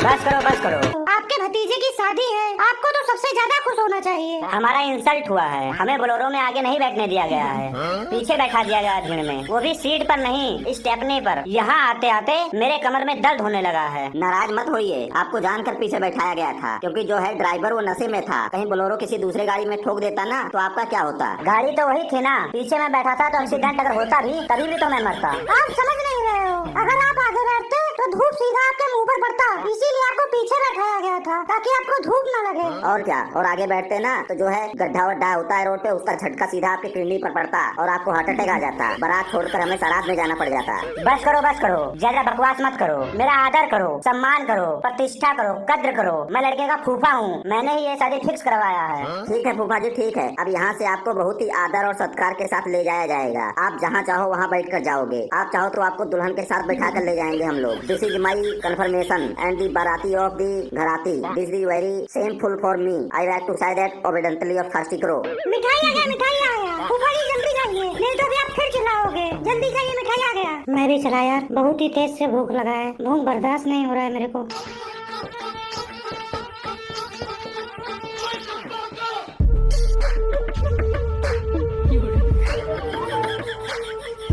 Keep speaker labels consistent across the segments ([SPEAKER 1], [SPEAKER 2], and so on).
[SPEAKER 1] बस करो बस करो।
[SPEAKER 2] आपके भतीजे की शादी है, आपको तो सबसे ज्यादा खुश होना चाहिए।
[SPEAKER 1] हमारा इंसल्ट हुआ है, हमें बोलेरो में आगे नहीं बैठने दिया गया है, पीछे बैठा दिया गया भीड़ में, वो भी सीट पर नहीं स्टेपनी पर। यहाँ आते आते मेरे कमर में दर्द होने लगा है।
[SPEAKER 3] नाराज मत होइए, आपको जानकर पीछे बैठाया गया था, क्योंकि जो है ड्राइवर वो नशे में था। कहीं बोलेरो किसी दूसरे गाड़ी में ठोक देता ना तो आपका क्या होता।
[SPEAKER 1] गाड़ी तो वही थी ना, पीछे मैं बैठा था तो एक्सीडेंट अगर होता भी तभी भी तो मैं मरता।
[SPEAKER 2] आप समझ नहीं रहे हो, अगर आप आगे बैठते तो धूप सीधा आपके मुंह पर पड़ता, इसीलिए आपको पीछे बैठाया गया था ताकि आपको धूप न लगे।
[SPEAKER 3] और क्या, और आगे बैठते ना तो जो है गड्ढा वड्ढा होता है रोड पे, उसका झटका सीधा आपकी किडनी पर पड़ता और आपको हार्ट अटैक आ जाता। बारात छोड़कर हमें सराध में जाना पड़ जाता।
[SPEAKER 1] बस करो, ज्यादा बकवास मत करो, मेरा आदर करो, सम्मान करो, प्रतिष्ठा करो, कद्र करो। मैं लड़के का फूफा हूँ, मैंने ही ये शादी फिक्स करवाया है।
[SPEAKER 3] ठीक है फूफा जी, ठीक है। अब यहाँ से आपको बहुत ही आदर और सत्कार के साथ ले जाया जाएगा। आप जहाँ चाहो वहाँ बैठ कर जाओगे। आप चाहो तो आपको दुल्हन के साथ बैठा कर ले जाएंगे हम लोग। This is my confirmation and the बाराती ऑफ दी घराती। This is very shameful for me. I like to say that obediently of first करो।
[SPEAKER 2] मिठाई आ गया। फूफा जी जल्दी जाइए, नहीं तो अभी आप फिर चिल्लाओगे। जल्दी जाइए, मिठाई आ गया। मैं भी चला यार, बहुत ही तेज से भूख लगा है, भूख बर्दाश्त नहीं हो रहा है मेरे को।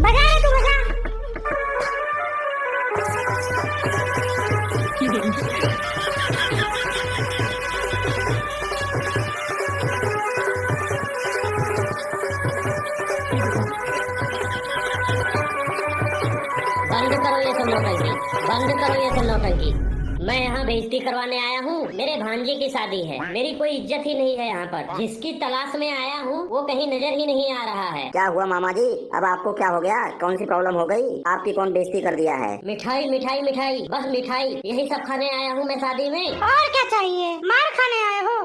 [SPEAKER 2] बजा रे तू, बजा।
[SPEAKER 4] बंद करो ये सब नौटंकी, बंद करो ये सब नौटंकी। मैं यहाँ बेइज्जती करवाने आया हूँ, मेरे भांजे की शादी है, मेरी कोई इज्जत ही नहीं है यहाँ पर। जिसकी तलाश में आया हूँ वो कहीं नजर ही नहीं आ रहा है।
[SPEAKER 3] क्या हुआ मामा जी, अब आपको क्या हो गया? कौन सी प्रॉब्लम हो गई? आपकी कौन बेइज्जती कर दिया है?
[SPEAKER 4] मिठाई मिठाई मिठाई, बस मिठाई, यही सब खाने आया हूँ मैं शादी में।
[SPEAKER 2] और क्या चाहिए? मार खाने आए हो?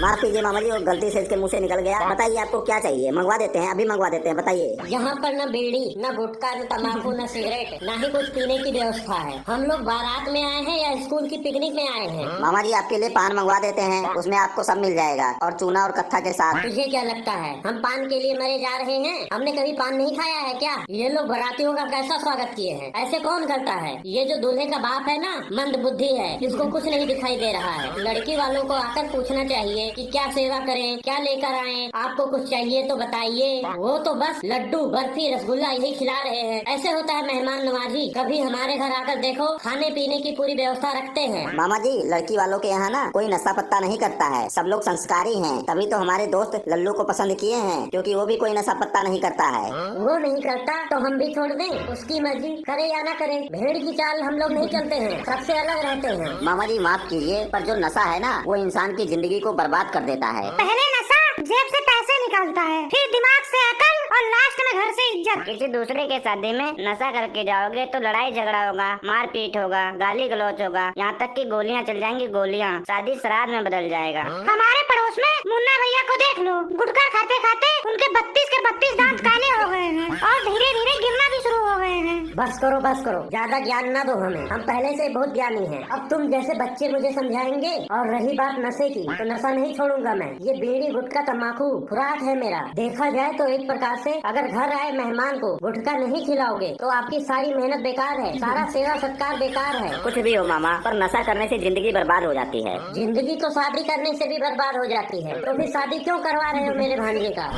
[SPEAKER 3] माफ कीजिए मामा जी, वो गलती से इसके मुंह से निकल गया। बताइए आपको क्या चाहिए, मंगवा देते हैं, अभी मंगवा देते हैं, बताइए।
[SPEAKER 4] यहाँ पर न बीड़ी, न गुटखा, न तम्बाकू, न सिगरेट, न ही कुछ पीने की व्यवस्था है। हम लोग बारात में आए हैं या स्कूल की पिकनिक में आए हैं?
[SPEAKER 3] मामा जी आपके लिए पान मंगवा देते हैं, उसमें आपको सब मिल जाएगा, और चूना और कत्था के साथ।
[SPEAKER 4] तुझे क्या लगता है हम पान के लिए मरे जा रहे हैं? हमने कभी पान नहीं खाया है क्या? ये लोग बारातियों का कैसा स्वागत किए हैं, ऐसे कौन करता है? ये जो दूल्हे का बाप है ना, मंद बुद्धि है, इसको कुछ नहीं दिखाई दे रहा है। लड़की वालों को आकर पूछना चाहिए कि क्या सेवा करें, क्या लेकर आएं, आपको कुछ चाहिए तो बताइए। वो तो बस लड्डू, बर्फी, रसगुल्ला यही खिला रहे हैं। ऐसे होता है मेहमान नवाजी? कभी हमारे घर आकर देखो, खाने पीने की पूरी व्यवस्था रखते हैं।
[SPEAKER 3] मामा जी लड़की वालों के यहाँ ना कोई नशा पत्ता नहीं करता है, सब लोग संस्कारी हैं। तभी तो हमारे दोस्त लल्लू को पसंद किए हैं, क्योंकि वो भी कोई नशा पत्ता नहीं करता है।
[SPEAKER 4] वो नहीं करता तो हम भी छोड़ दें? उसकी मर्जी, करे या ना करे। भेड़ की चाल हम लोग नहीं चलते हैं, सबसे अलग रहते हैं।
[SPEAKER 3] मामा जी माफ कीजिए, पर जो नशा है ना वो इंसान की जिंदगी को बर्बाद कर देता है।
[SPEAKER 2] पहले नशा जेब से पैसे निकालता है, फिर दिमाग से अकल और लास्ट में घर से इज्जत।
[SPEAKER 1] किसी दूसरे के शादी में नशा करके जाओगे तो लड़ाई झगड़ा होगा, मारपीट होगा, गाली गलौज होगा, यहाँ तक कि गोलियाँ चल जाएंगी, गोलियाँ। शादी श्राद्ध में बदल जाएगा।
[SPEAKER 2] हमारे पड़ोस में मुन्ना भैया को देख लो, गुटखा खाते खाते उनके 32 के 32 दांत काले हो गए हैं और धीरे धीरे गिरना भी शुरू हो गए हैं।
[SPEAKER 4] बस करो, ज्यादा ज्ञान न दो हमें, हम पहले से बहुत ज्ञानी हैं। अब तुम जैसे बच्चे मुझे समझाएंगे। और रही बात नशे की, तो नशा नहीं छोड़ूंगा मैं। ये बीड़ी, गुटखा, तम्बाकू खुराक है मेरा। देखा जाए तो एक प्रकार से अगर घर आए मेहमान को गुटखा नहीं खिलाओगे तो आपकी सारी मेहनत बेकार है, सारा सेवा सत्कार बेकार है।
[SPEAKER 3] कुछ भी हो मामा, पर नशा करने से जिंदगी बर्बाद हो जाती है।
[SPEAKER 4] जिंदगी तो शादी करने से भी बर्बाद हो जाती है, तो फिर शादी क्यों करवा रहे हो मेरे भांजे का?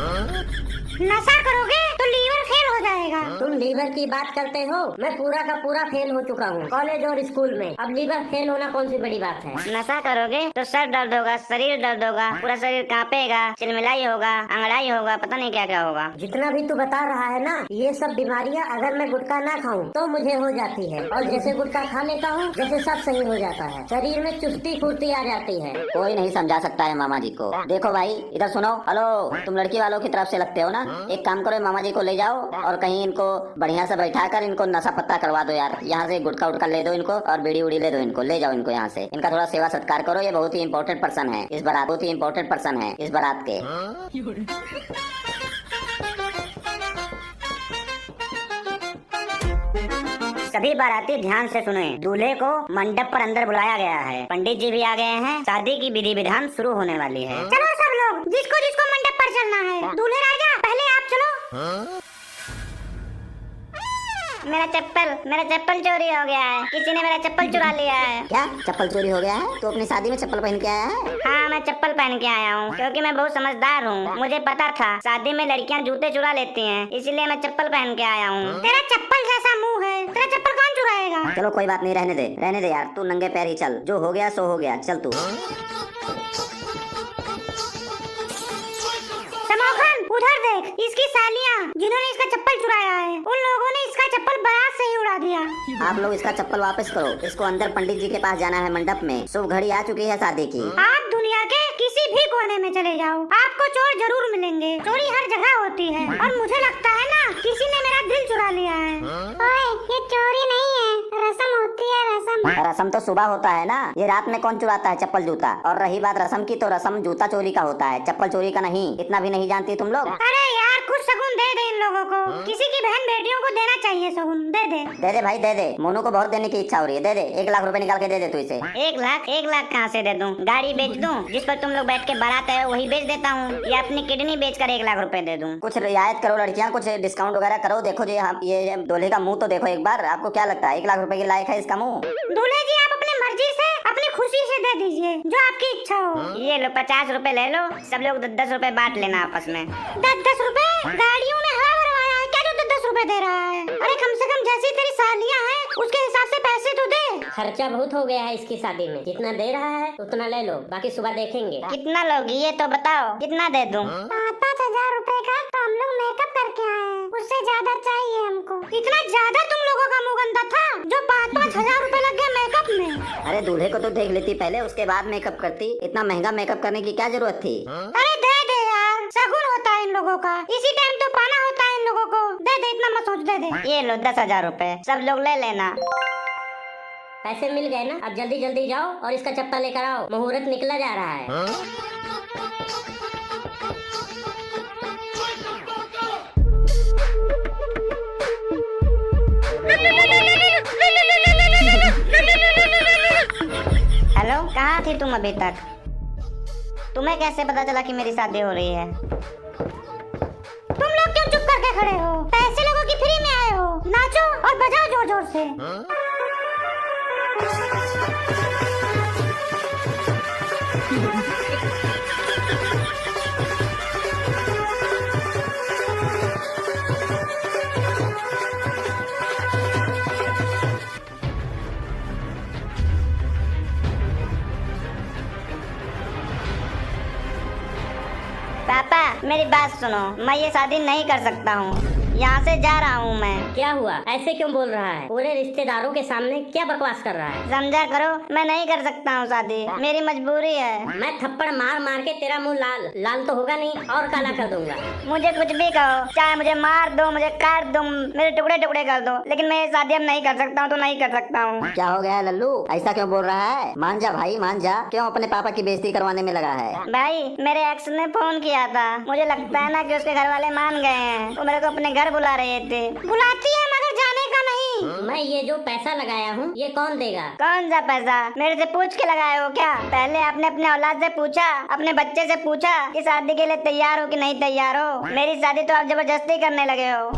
[SPEAKER 2] नशा करोगे तो लीवर फेल हो जाएगा।
[SPEAKER 4] तुम लीवर की बात करते हो? मैं पूरा का पूरा फेल हो चुका हूँ कॉलेज और स्कूल में, अब लीवर फेल होना कौन सी बड़ी बात है?
[SPEAKER 1] नशा करोगे तो सर दर्द होगा, शरीर दर्द होगा, पूरा शरीर कांपेगा, चिलमिलाई होगा, अंगड़ाई होगा, पता नहीं क्या क्या होगा।
[SPEAKER 4] जितना भी तू बता रहा है ना, ये सब बीमारियाँ अगर मैं गुटखा ना खाऊं तो मुझे हो जाती है, और जैसे गुटखा खा लेता हूँ जैसे सब सही हो जाता है, शरीर में चुस्ती फुर्ती आ जाती है।
[SPEAKER 3] कोई नहीं समझा सकता है मामा जी को। देखो भाई इधर सुनो, हेलो, तुम लड़की वालों की तरफ से लगते हो ना, एक काम करो, मामा जी को ले जाओ और कहीं इनको बढ़िया से बैठा कर इनको नशा पत्ता करवा दो यार। यहाँ से गुटखा उटखा ले दो इनको और बीड़ी उड़ी ले दो इनको, ले जाओ इनको यहाँ से। इनका थोड़ा सेवा सत्कार करो, ये बहुत ही इम्पोर्टेंट पर्सन है इस बारात, बहुत ही इम्पोर्टेंट पर्सन है इस बारात के।
[SPEAKER 1] सभी बाराती ध्यान से सुने, दूल्हे को मंडप पर अंदर बुलाया गया है, पंडित जी भी आ गए हैं, शादी की विधि विधान शुरू होने वाली है।
[SPEAKER 2] चलो सब लोग, जिसको जिसको मंडप पर चलना है। दूल्हे राजा पहले आप चलो।
[SPEAKER 1] मेरा चप्पल चोरी हो गया है। किसी ने मेरा चप्पल चुरा लिया है।
[SPEAKER 3] क्या चप्पल चोरी हो गया है? तो अपनी शादी में चप्पल पहन के आया है?
[SPEAKER 1] हाँ, मैं चप्पल पहन के आया हूँ क्योंकि मैं बहुत समझदार हूँ। मुझे पता था शादी में लड़कियाँ जूते चुरा लेती हैं, इसलिए मैं चप्पल पहन के आया हूँ।
[SPEAKER 2] तेरा चप्पल जैसा मुंह है, तेरा चप्पल कौन चुराएगा?
[SPEAKER 3] चलो कोई बात नहीं, रहने दे यार, तू नंगे पैर ही चल। जो हो गया सो हो गया, चल तू।
[SPEAKER 2] समोखन उधर देख, इसकी सालियाँ जिन्होंने इसका चप्पल चुराया है, उन लोगों ने इसका चप्पल बारात से ही उड़ा दिया।
[SPEAKER 3] आप लोग इसका चप्पल वापस करो। इसको अंदर पंडित जी के पास जाना है मंडप में। शुभ घड़ी आ चुकी है शादी की।
[SPEAKER 2] आप दुनिया के किसी भी कोने में चले जाओ, आपको चोर जरूर मिलेंगे। चोरी हर जगह होती है और मुझे लगता है ना किसी ने मेरा दिल चुरा लिया है। ओए, ये चोरी नहीं है, रस्म होती है, रस्म।
[SPEAKER 3] रस्म तो सुबह होता है ना, ये रात में कौन चुराता है चप्पल जूता? और रही बात रस्म की, तो रस्म जूता चोरी का होता है, चप्पल चोरी का नहीं। इतना भी नहीं जानती तुम लोग?
[SPEAKER 2] अरे यार, कुछ शगुन दे दे इन लोगों को। किसी की बहन बेटियों को देना चाहिए शगुन, दे दे।
[SPEAKER 3] दे दे भाई दे दे। मोनू को बहुत देने की इच्छा हो रही है, दे दे। 1 लाख रुपए निकाल के दे दे तू इसे।
[SPEAKER 1] 1 लाख कहाँ से दे दूं? गाड़ी बेच दूं जिस पर तुम लोग बैठ के बारात आए हो, वही बेच देता हूँ, या अपनी किडनी बेचकर 1 लाख रुपए दे दूं।
[SPEAKER 3] कुछ रियायत करो लड़कियां, कुछ डिस्काउंट वगैरह करो। देखो जी, ये दूल्हे का मुंह तो देखो एक बार। आपको क्या लगता है 1 लाख रुपए के लायक है इसका मुंह?
[SPEAKER 2] दूल्हे जी, आप अपनी मर्जी से, अपनी खुशी से दे दीजिए, जो आपकी इच्छा हो।
[SPEAKER 1] ये लो 50 रुपए ले लो, सब लोग 10 रुपए बांट लेना आपस में।
[SPEAKER 2] 10 रुपए? गाड़ियों में हवा भरवाया है क्या जो 10 रुपए दे रहा है? अरे कम से कम जैसी तेरी सालियाँ हैं उसके हिसाब से पैसे तो दे।
[SPEAKER 4] खर्चा बहुत हो गया है इसकी शादी में। जितना दे रहा है उतना ले लो, बाकी सुबह देखेंगे।
[SPEAKER 1] कितना लोगी ये तो बताओ, कितना दे दूं?
[SPEAKER 2] 5,000 रुपए का तो हम लोग मेकअप करके आए हैं, उससे ज्यादा चाहिए हमको। इतना ज्यादा तुम लोगों का मुंह गंदा था जो 5,000 रुपए लग गए मेकअप में।
[SPEAKER 3] अरे दूल्हे को तो देख लेती पहले, उसके बाद मेकअप करती। इतना महंगा मेकअप करने की क्या जरूरत थी?
[SPEAKER 2] अरे दे दे यार, शगुन होता है इन लोगों का, इसी टाइम तो पाना होता है इन लोगों को। दे दे, इतना मत सोच, दे दे।
[SPEAKER 1] ये लो 10,000 रुपए, सब लोग ले लेना।
[SPEAKER 4] पैसे मिल गए ना, अब जल्दी जल्दी जाओ और इसका चप्पल लेकर आओ, मुहूर्त निकला जा रहा है।
[SPEAKER 1] हेलो, कहाँ थी तुम अभी तक? तुम्हें कैसे पता चला कि मेरी शादी हो रही है?
[SPEAKER 2] तुम लोग क्यों चुप करके खड़े हो? पैसे लोगों की फ्री में आए हो, नाचो और बजाओ जोर जोर से।
[SPEAKER 1] पापा, मेरी बात सुनो, मैं ये शादी नहीं कर सकता हूँ, यहाँ से जा रहा हूँ मैं।
[SPEAKER 4] क्या हुआ? ऐसे क्यों बोल रहा है? पूरे रिश्तेदारों के सामने क्या बकवास कर रहा है?
[SPEAKER 1] समझा करो, मैं नहीं कर सकता हूँ शादी, मेरी मजबूरी है।
[SPEAKER 4] मैं थप्पड़ मार मार के तेरा मुंह लाल तो होगा नहीं, और काला कर दूंगा।
[SPEAKER 1] मुझे कुछ भी कहो, चाहे मुझे मार दो, मुझे काट दो, मेरे टुकड़े टुकड़े कर दो, लेकिन मैं ये शादी अब नहीं कर सकता हूँ, तो नहीं कर सकता हूँ।
[SPEAKER 3] क्या हो गया है लल्लू? ऐसा क्यों बोल रहा है? मान जा भाई, मान जा। क्यों अपने पापा की बेइज्जती करवाने में लगा है?
[SPEAKER 1] भाई, मेरे एक्स ने फोन किया था, मुझे लगता है ना कि उसके घर वाले मान गए हैं, वो मेरे को अपने घर बुला रहे थे।
[SPEAKER 2] बुलाती है मगर जाने का नहीं।
[SPEAKER 4] मैं ये जो पैसा लगाया हूँ ये कौन देगा?
[SPEAKER 1] कौन सा पैसा? मेरे से पूछ के लगाए हो क्या? पहले आपने अपने औलाद से पूछा, अपने बच्चे से पूछा कि शादी के लिए तैयार हो कि नहीं तैयार हो? मेरी शादी तो आप जबरदस्ती करने लगे हो।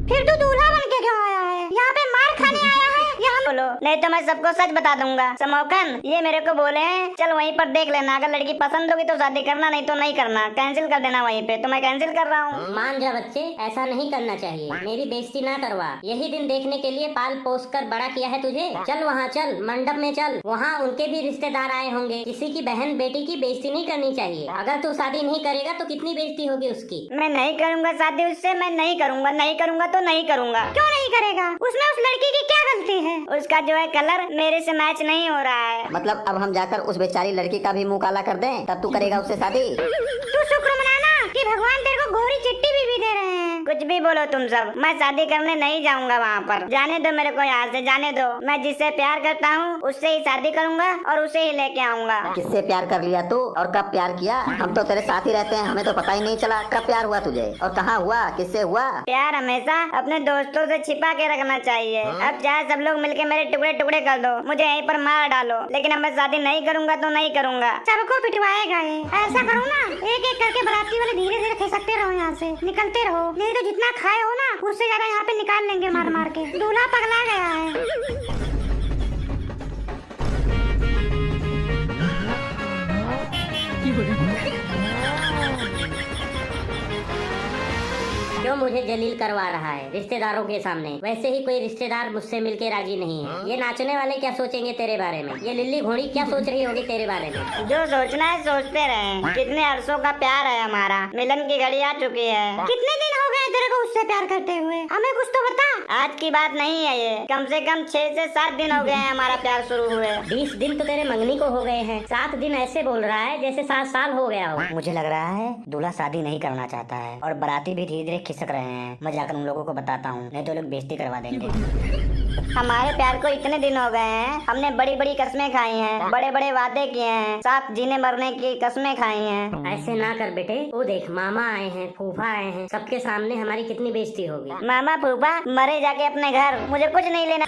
[SPEAKER 2] फिर तू दूल्हा बन के क्यों आया है? यहाँ पे मार खाने आया है? यहाँ
[SPEAKER 1] बोलो, नहीं तो मैं सबको सच बता दूंगा। समोखन, ये मेरे को बोले हैं चल वहीं पर देख लेना, अगर लड़की पसंद होगी तो शादी करना, नहीं तो नहीं करना, कैंसिल कर देना वहीं पे। तो मैं कैंसिल कर रहा हूँ।
[SPEAKER 4] मान जा बच्चे, ऐसा नहीं करना चाहिए, मेरी बेइज्जती ना करवा। यही दिन देखने के लिए पाल पोस कर बड़ा किया है तुझे। चल वहाँ चल, मंडप में चल, वहाँ उनके भी रिश्तेदार आए होंगे। किसी की बहन बेटी की बेइज्जती नहीं करनी चाहिए। अगर तू शादी नहीं करेगा तो कितनी बेइज्जती होगी उसकी।
[SPEAKER 1] मैं नहीं करूँगा शादी उससे, मैं नहीं करूँगा, नहीं करूँगा तो नहीं करूँगा।
[SPEAKER 2] क्यों नहीं करेगा? उसमें उस लड़की की क्या गलती है?
[SPEAKER 1] उसका जो है कलर मेरे से मैच नहीं हो रहा है।
[SPEAKER 3] मतलब अब हम जाकर उस बेचारी लड़की का भी मुंह काला कर दें, तब तू करेगा उससे शादी?
[SPEAKER 2] तू शुक्र मनाना कि भगवान तेरे को गोरी चिट्ठी भी दे रहे हैं।
[SPEAKER 1] कुछ भी बोलो तुम सब, मैं शादी करने नहीं जाऊंगा वहाँ पर। जाने दो मेरे को यहाँ से, जाने दो। मैं जिससे प्यार करता हूँ उससे ही शादी करूँगा और उसे ही लेके आऊंगा।
[SPEAKER 3] किससे प्यार कर लिया तू और कब प्यार किया? हम तो तेरे साथ ही रहते हैं, हमें तो पता ही नहीं चला कब प्यार हुआ तुझे और कहाँ हुआ, किससे हुआ?
[SPEAKER 1] प्यार हमेशा अपने दोस्तों से छिपा के रखना चाहिए। अब चाहे सब लोग मिलके मेरे टुकड़े टुकड़े कर दो, मुझे यहीं पर मार डालो, लेकिन अब मैं शादी नहीं करूँगा तो नहीं करूँगा।
[SPEAKER 2] सबको पिटवाएगा ये। ऐसा करो ना, एक एक करके बराती वाले धीरे धीरे खिसकते रहो, यहाँ से निकलते रहो, नहीं तो जितना खाए हो ना उससे ज्यादा यहाँ पे निकाल लेंगे मार मार के। दूल्हा पगला गया है।
[SPEAKER 4] क्यों मुझे जलील करवा रहा है रिश्तेदारों के सामने? वैसे ही कोई रिश्तेदार मुझसे मिलके राजी नहीं है। ये नाचने वाले क्या सोचेंगे तेरे बारे में? ये लिल्ली घोड़ी क्या सोच रही होगी तेरे बारे में?
[SPEAKER 1] जो सोचना है सोचते रहे। कितने अरसों का प्यार है हमारा, मिलन की घड़ी आ चुकी है।
[SPEAKER 2] कितने दिन हो गए तेरे को उससे प्यार करते हुए? हमें कुछ तो बता।
[SPEAKER 1] आज की बात नहीं है ये, कम से कम 6 से 7 दिन हो गए हैं हमारा प्यार शुरू हुए।
[SPEAKER 4] 20 दिन तो तेरे मंगनी को हो गए हैं। 7 दिन ऐसे बोल रहा है जैसे 7 साल हो गया हो।
[SPEAKER 1] मुझे लग रहा है दूल्हा शादी नहीं करना चाहता है और बाराती भी धीरे धीरे खिसक रहे हैं। मैं जाकर उन लोगों को बताता हूँ, नहीं तो लोग बेइज्जती करवा देंगे। हमारे प्यार को इतने दिन हो गए हैं, हमने बड़ी बड़ी कस्में खाई हैं, बड़े बड़े वादे किए हैं, साथ जीने मरने की कस्में खाई हैं।
[SPEAKER 4] ऐसे ना कर बेटे, वो देख मामा आए हैं, फूफा आए हैं, सबके सामने हमारी कितनी बेइज्जती होगी।
[SPEAKER 1] मामा फूफा मरे जाके अपने घर, मुझे कुछ नहीं लेना।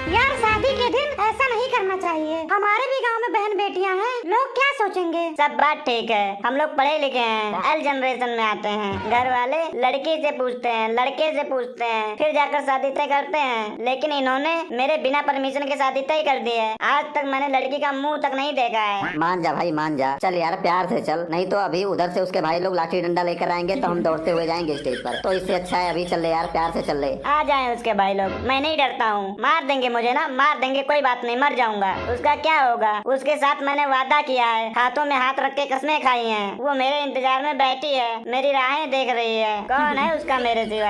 [SPEAKER 2] यार शादी के दिन ऐसा नहीं करना चाहिए। हमारे भी गांव में बहन बेटियां हैं, लोग क्या सोचेंगे?
[SPEAKER 1] सब बात ठीक है, हम लोग पढ़े लिखे हैं, एल जनरेशन में आते हैं। घर वाले लड़की से पूछते हैं, लड़के से पूछते हैं, फिर जाकर शादी तय करते हैं। लेकिन इन्होंने मेरे बिना परमिशन के शादी तय कर दी है। आज तक मैंने लड़की का मुंह तक नहीं देखा है।
[SPEAKER 3] मान जा भाई मान जा, चल यार प्यार से चल, नहीं तो अभी उधर से उसके भाई लोग लाठी डंडा लेकर आएंगे तो हम दौड़ते हुए जाएंगे स्टेज पर। तो इससे अच्छा है अभी चल ले यार, प्यार से चल ले।
[SPEAKER 1] आ जाए उसके भाई लोग, मैं नहीं डरता हूँ। मार देंगे मुझे ना, मार देंगे, कोई बात नहीं, मर जाऊंगा, उसका क्या होगा। उसके साथ मैंने वादा किया है, हाथों में हाथ रख के कस्में खाई हैं। वो मेरे इंतजार में बैठी है, मेरी राहें देख रही है। कौन है उसका मेरे सिवा?